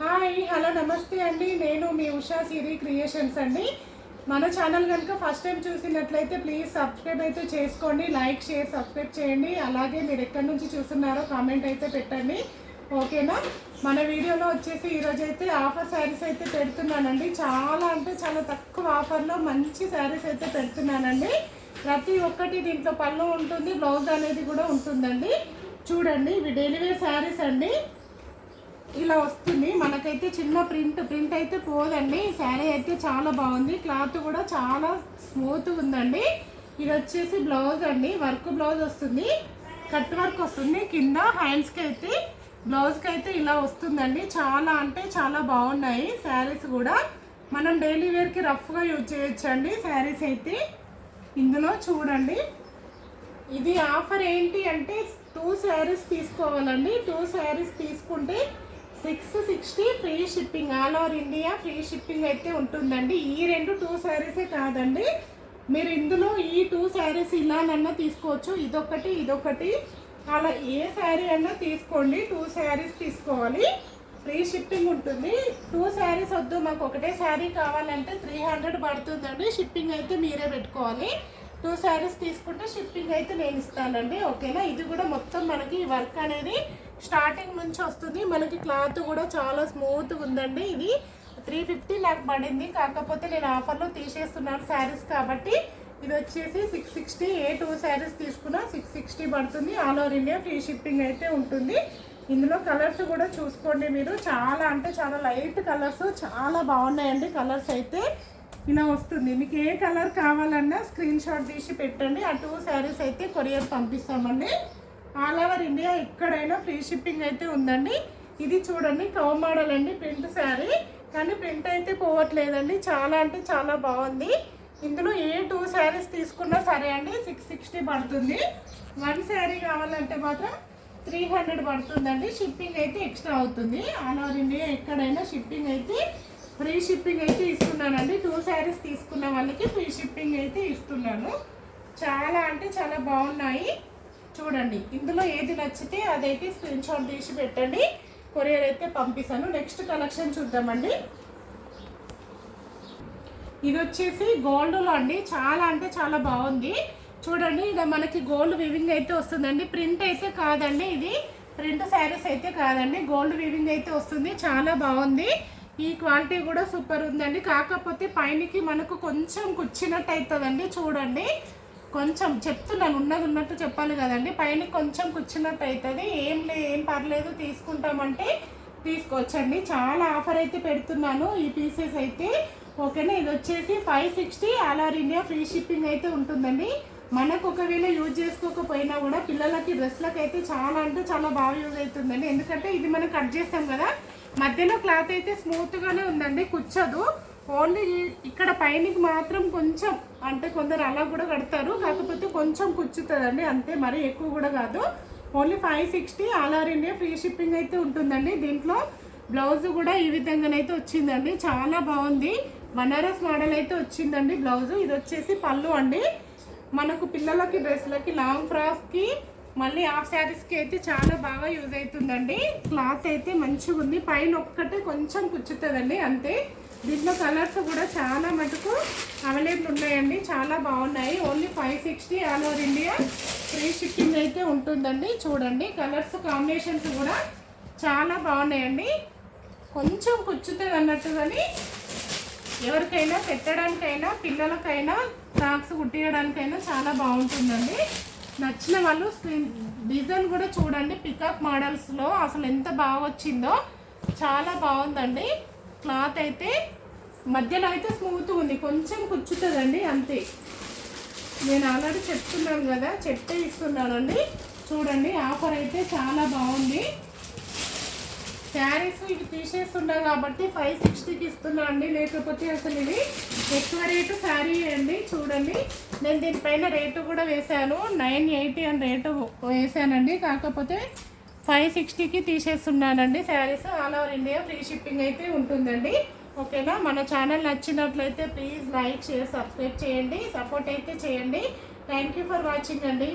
Hi hello నమస్తే అండి. నేను మీ ఉషా సిరి క్రియేషన్స్ అండి. మన ఛానల్ కనుక ఫస్ట్ టైం చూసినట్లయితే ప్లీజ్ సబ్స్క్రైబ్ అయితే చేసుకోండి. లైక్ షేర్ సబ్స్క్రైబ్ చేయండి. అలాగే మీరు ఎక్కడి నుంచి చూస్తున్నారో కామెంట్ అయితే పెట్టండి, ఓకేనా. మన వీడియోలో వచ్చేసి ఈరోజు అయితే ఆఫర్ శారీస్ అయితే పెడుతున్నానండి. చాలా అంటే చాలా తక్కువ ఆఫర్లో మంచి శారీస్ అయితే పెడుతున్నానండి. ప్రతి ఒక్కటి దీంట్లో పళ్ళు ఉంటుంది, బ్లౌజ్ అనేది కూడా ఉంటుందండి. చూడండి, ఇవి డైలీ వేర్ శారీస్ అండి. ఇలా వస్తుంది మనకైతే చిన్న ప్రింట్ అయితే పోదండి. శారీ అయితే చాలా బాగుంది, క్లాత్ కూడా చాలా స్మూత్ ఉందండి. ఇది వచ్చేసి బ్లౌజ్ అండి, వర్క్ బ్లౌజ్ వస్తుంది, కట్ వర్క్ వస్తుంది. కింద హ్యాండ్స్కి అయితే బ్లౌజ్కి అయితే ఇలా వస్తుందండి. చాలా అంటే చాలా బాగున్నాయి శారీస్ కూడా. మనం డైలీ వేర్కి రఫ్గా యూజ్ చేయొచ్చండి శారీస్ అయితే. ఇందులో చూడండి, ఇది ఆఫర్ ఏంటి అంటే 2 శారీస్ తీసుకోవాలండి. 2 శారీస్ తీసుకుంటే 660 free shipping, all over India free shipping అయితే ఉంటుందండి. ఈ 2 శారీసే కాదండి, మీరు ఇందులో ఈ 2 శారీస్ ఇలానన్నా తీసుకోవచ్చు. ఇదొకటి అలా ఏ శారీ అన్నా తీసుకోండి. 2 శారీస్ తీసుకోవాలి, ఫ్రీ షిప్పింగ్ ఉంటుంది. 2 శారీస్ వద్దు, మాకు ఒకటే శారీ కావాలంటే 300 పడుతుందండి. షిప్పింగ్ అయితే మీరే పెట్టుకోవాలి. 2 శారీస్ తీసుకుంటే షిప్పింగ్ అయితే నేను ఇస్తానండి, ఓకేనా. ఇది కూడా మొత్తం మనకి వర్క్ అనేది స్టార్టింగ్ నుంచి వస్తుంది. మనకి క్లాత్ కూడా చాలా స్మూత్గా ఉందండి. ఇది 350 నాకు పడింది, కాకపోతే నేను ఆఫర్లో తీసేస్తున్నాను శారీస్ కాబట్టి. ఇది వచ్చేసి 660. ఏ 2 శారీస్ తీసుకున్నా 660 పడుతుంది. All over India free shipping అయితే ఉంటుంది. ఇందులో కలర్స్ కూడా చూసుకోండి మీరు. చాలా అంటే చాలా లైట్ కలర్స్, చాలా బాగున్నాయండి కలర్స్ అయితే. ఇలా వస్తుంది, మీకు ఏ కలర్ కావాలన్నా స్క్రీన్ షాట్ తీసి పెట్టండి. ఆ 2 శారీస్ అయితే కొరియర్ పంపిస్తామండి. ఆల్ ఓవర్ ఇండియా ఎక్కడైనా ఫ్రీ షిప్పింగ్ అయితే ఉందండి. ఇది చూడండి, కవ్ మోడల్ అండి, ప్రింట్ శారీ, కానీ ప్రింట్ అయితే పోవట్లేదండి. చాలా అంటే చాలా బాగుంది. ఇందులో ఏ 2 శారీస్ తీసుకున్నా సరే అండి 660 పడుతుంది. 1 శారీ కావాలంటే మాత్రం 300 పడుతుందండి. షిప్పింగ్ అయితే ఎక్స్ట్రా అవుతుంది. ఆల్ ఓవర్ ఇండియా ఎక్కడైనా షిప్పింగ్ అయితే ఫ్రీ షిప్పింగ్ అయితే ఇస్తున్నానండి. 2 శారీస్ తీసుకున్న వాళ్ళకి ఫ్రీ షిప్పింగ్ అయితే ఇస్తున్నాను. చాలా అంటే చాలా బాగున్నాయి. చూడండి, ఇందులో ఏది నచ్చితే అదైతే స్క్రీన్ షాట్ తీసి పెట్టండి, కొరియర్ అయితే పంపిస్తాను. నెక్స్ట్ కలెక్షన్ చూద్దామండి. ఇది వచ్చేసి గోల్డ్లో అండి, చాలా అంటే చాలా బాగుంది. చూడండి, ఇది మనకి గోల్డ్ వివింగ్ అయితే వస్తుందండి. ప్రింట్ అయితే కాదండి, ఇది ప్రింట్ శారీస్ అయితే కాదండి, గోల్డ్ వివింగ్ అయితే వస్తుంది. చాలా బాగుంది. ఈ క్వాలిటీ కూడా సూపర్ ఉందండి. కాకపోతే పైనకి మనకు కొంచెం కుచ్చినట్టు అవుతుందండి. చూడండి, కొంచెం చెప్తున్నాను, ఉన్నట్టు చెప్పాలి కదండి. పైన కొంచెం కూర్చున్నట్టు అవుతుంది. ఏం పర్లేదు, తీసుకుంటామంటే తీసుకోవచ్చండి. చాలా ఆఫర్ అయితే పెడుతున్నాను ఈ పీసెస్ అయితే, ఓకేనా. ఇది వచ్చేసి 560, all over India free shipping అయితే ఉంటుందండి. మనకు ఒకవేళ యూజ్ చేసుకోకపోయినా కూడా పిల్లలకి డ్రెస్లకు అయితే చాలా అంటే చాలా బాగా యూజ్ అవుతుందండి. ఎందుకంటే ఇది మనం కట్ చేస్తాం కదా, మధ్యలో క్లాత్ అయితే స్మూత్గానే ఉందండి, కుచ్చదు. ఓన్లీ ఇక్కడ పైనకి మాత్రం కొంచెం, అంటే కొందరు అలా కూడా కడతారు, కాకపోతే కొంచెం కుచ్చుతుందండి అంతే, మరీ ఎక్కువ కూడా కాదు. Only 560, all over India free shipping అయితే ఉంటుందండి. దీంట్లో బ్లౌజ్ కూడా ఈ విధంగానైతే వచ్చిందండి. చాలా బాగుంది, బనారస్ మోడల్ అయితే వచ్చిందండి బ్లౌజ్. ఇది వచ్చేసి పళ్ళు అండి. మనకు పిల్లలకి డ్రెస్లకి, లాంగ్ ఫ్రాక్స్కి, మళ్ళీ హాఫ్ శారీస్కి అయితే చాలా బాగా యూజ్ అవుతుందండి. క్లాత్ అయితే మంచిగా ఉంది, పైన ఒక్కటే కొంచెం కుచ్చుతుందండి అంతే. దీంట్లో కలర్స్ కూడా చాలా మటుకు అవైలబుల్ ఉన్నాయండి, చాలా బాగున్నాయి. Only 560, all over India free shipping అయితే ఉంటుందండి. చూడండి, కలర్స్ కాంబినేషన్స్ కూడా చాలా బాగున్నాయండి. కొంచెం కుచ్చుతుంది అన్నట్టు, కానీ ఎవరికైనా పెట్టడానికైనా, పిల్లలకైనా, ఫ్రాక్స్ కుట్టియడానికైనా చాలా బాగుంటుందండి. నచ్చిన వాళ్ళు డిజైన్ కూడా చూడండి, పికాక్ మోడల్స్లో అసలు ఎంత బాగా వచ్చిందో, చాలా బాగుందండి. క్లాత్ అయితే మధ్యలో అయితే స్మూత్గా ఉంది, కొంచెం కుచ్చుతుందండి అంతే. నేను ఆల్రెడీ చెప్తున్నాను కదా, చెప్తే ఇస్తున్నానండి. చూడండి, ఆఫర్ అయితే చాలా బాగుంది. శారీస్ ఇవి తీసేస్తున్నా కాబట్టి 560కి ఇస్తున్నా అండి, లేకపోతే అసలు ఇది ఎక్కువ రేటు శారీ అండి. చూడండి, నేను దీనిపైన రేటు కూడా వేశాను, 980 అని రేటు వేసానండి, కాకపోతే 560కి తీసేస్తున్నానండి saris. All over India free shipping అయితే ఉంటుందండి, ఓకేనా. మన ఛానల్ నచ్చినట్లయితే ప్లీజ్ లైక్ షేర్ సబ్స్క్రైబ్ చేయండి, సపోర్ట్ అయితే చేయండి. థ్యాంక్ యూ ఫర్ వాచింగ్ అండి.